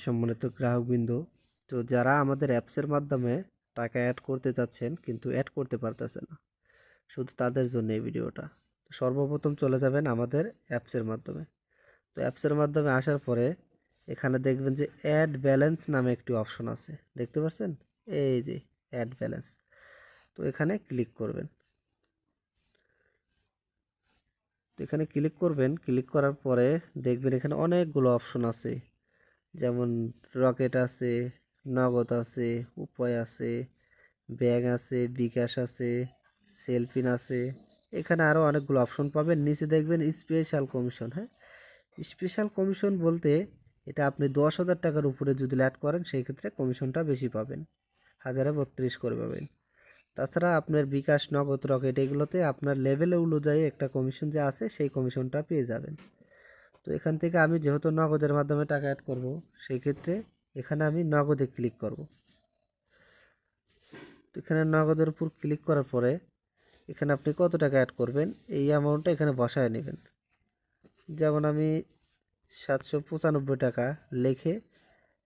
সম্মানিত গ্রাহকবৃন্দ, তো যারা আমাদের অ্যাপসের মাধ্যমে টাকা অ্যাড করতে চাচ্ছেন কিন্তু অ্যাড করতে পারতেছে না, শুধু তাদের জন্য এই ভিডিওটা। সর্বপ্রথম চলে যাবেন আমাদের অ্যাপসের মাধ্যমে। তো অ্যাপসের মাধ্যমে আসার পরে এখানে দেখবেন যে অ্যাড ব্যালেন্স নামে একটি অপশন আছে, দেখতে পাচ্ছেন? এই যে অ্যাড ব্যালেন্স, তো এখানে ক্লিক করবেন। তো এখানে ক্লিক করবেন, ক্লিক করার পরে দেখবেন এখানে অনেকগুলো অপশন আছে, যেমন রকেট আছে, নগদ আছে, উপায় আছে, ব্যাংক আছে, বিকাশ আছে, সেলফিন আছে। এখানে আরও অনেকগুলো অপশন পাবেন। নিচে দেখবেন স্পেশাল কমিশন। হ্যাঁ, স্পেশাল কমিশন বলতে এটা আপনি 10,000 টাকার উপরে যদি অ্যাড করেন সেই ক্ষেত্রে কমিশনটা বেশি পাবেন, 1032 করে পাবেন। তাছাড়া আপনার বিকাশ, নগদ, রকেট এগুলোতে আপনার লেভেল অনুযায়ী একটা কমিশন যে আছে সেই কমিশনটা পেয়ে যাবেন। তো এখান থেকে আমি যেহেতু নগদের মাধ্যমে টাকা অ্যাড করব, সেই ক্ষেত্রে এখানে আমি নগদে ক্লিক করব। তো এখানে নগদের উপর ক্লিক করার পরে এখানে আপনি কত টাকা অ্যাড করবেন এই অ্যামাউন্টটা এখানে বসায় নেবেন। যেমন আমি 795 টাকা লিখে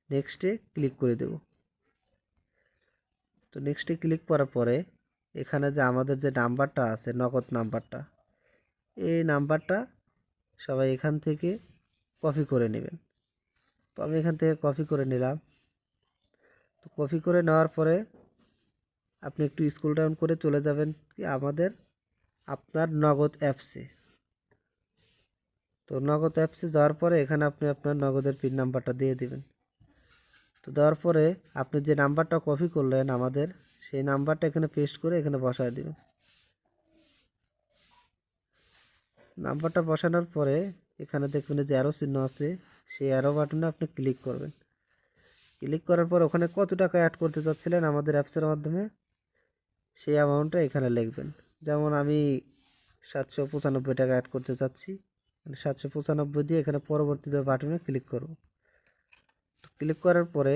নেক্সটে ক্লিক করে দেব। তো নেক্সটে ক্লিক করার পরে এখানে যে আমাদের যে নাম্বারটা আছে, নগদ নাম্বারটা, এই নাম্বারটা সবাই এখান থেকে কপি করে নেবেন। তো আমি এখান থেকে কপি করে নিলাম। তো কপি করে নেওয়ার পরে আপনি একটু স্ক্রল ডাউন করে চলে যাবেন কি আমাদের আপনার নগদ অ্যাপসে। তো নগদ অ্যাপসে যাওয়ার পরে এখানে আপনি আপনার নগদের পিন নাম্বারটা দিয়ে দিবেন। তো দেওয়ার পরে আপনি যে নাম্বারটা কপি করলেন আমাদের, সেই নাম্বারটা এখানে পেস্ট করে এখানে বসায় দিবেন। নাম্বারটা বসানোর পরে এখানে দেখবেন যে অ্যারো চিহ্ন আছে, সেই অ্যারো বাটনে আপনি ক্লিক করবেন। ক্লিক করার পর ওখানে কত টাকা অ্যাড করতে চাচ্ছিলেন আমাদের অ্যাপসের মাধ্যমে সেই অ্যামাউন্টটা এখানে লিখবেন। যেমন আমি 795 টাকা অ্যাড করতে চাচ্ছি, 795 দিয়ে এখানে পরবর্তীতে বাটনে ক্লিক করব। তো ক্লিক করার পরে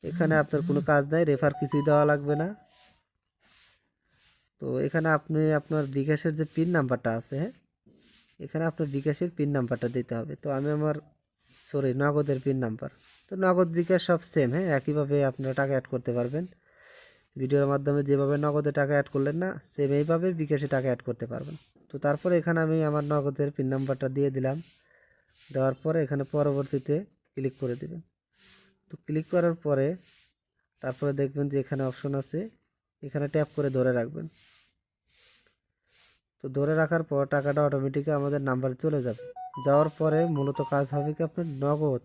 এখানে আপনার কোনো কাজ নাই, রেফার কিছুই দেওয়া লাগবে না। তো এখানে আপনি আপনার বিকাশের যে পিন নাম্বারটা আছে, হ্যাঁ, এখানে আপনার বিকাশের পিন নাম্বারটা দিতে হবে। তো আমি আমার নগদের পিন নাম্বার, তো নগদ বিকাশ সব সেম, হ্যাঁ, একইভাবে আপনারা টাকা অ্যাড করতে পারবেন। ভিডিওর মাধ্যমে যেভাবে নগদে টাকা অ্যাড করলেন না, সেম এইভাবে বিকাশে টাকা অ্যাড করতে পারবেন। তো তারপরে এখানে আমি আমার নগদের পিন নাম্বারটা দিয়ে দিলাম। দেওয়ার পরে এখানে পরবর্তীতে ক্লিক করে দেবেন। তো ক্লিক করার পরে তারপরে দেখবেন যে এখানে অপশন আছে, এখানে ট্যাপ করে ধরে রাখবেন। তো ধরে রাখার পর টাকাটা অটোমেটিক আমাদের নাম্বারে চলে যাবে। যাওয়ার পরে মূলত কাজ হবে কি আপনার নগদ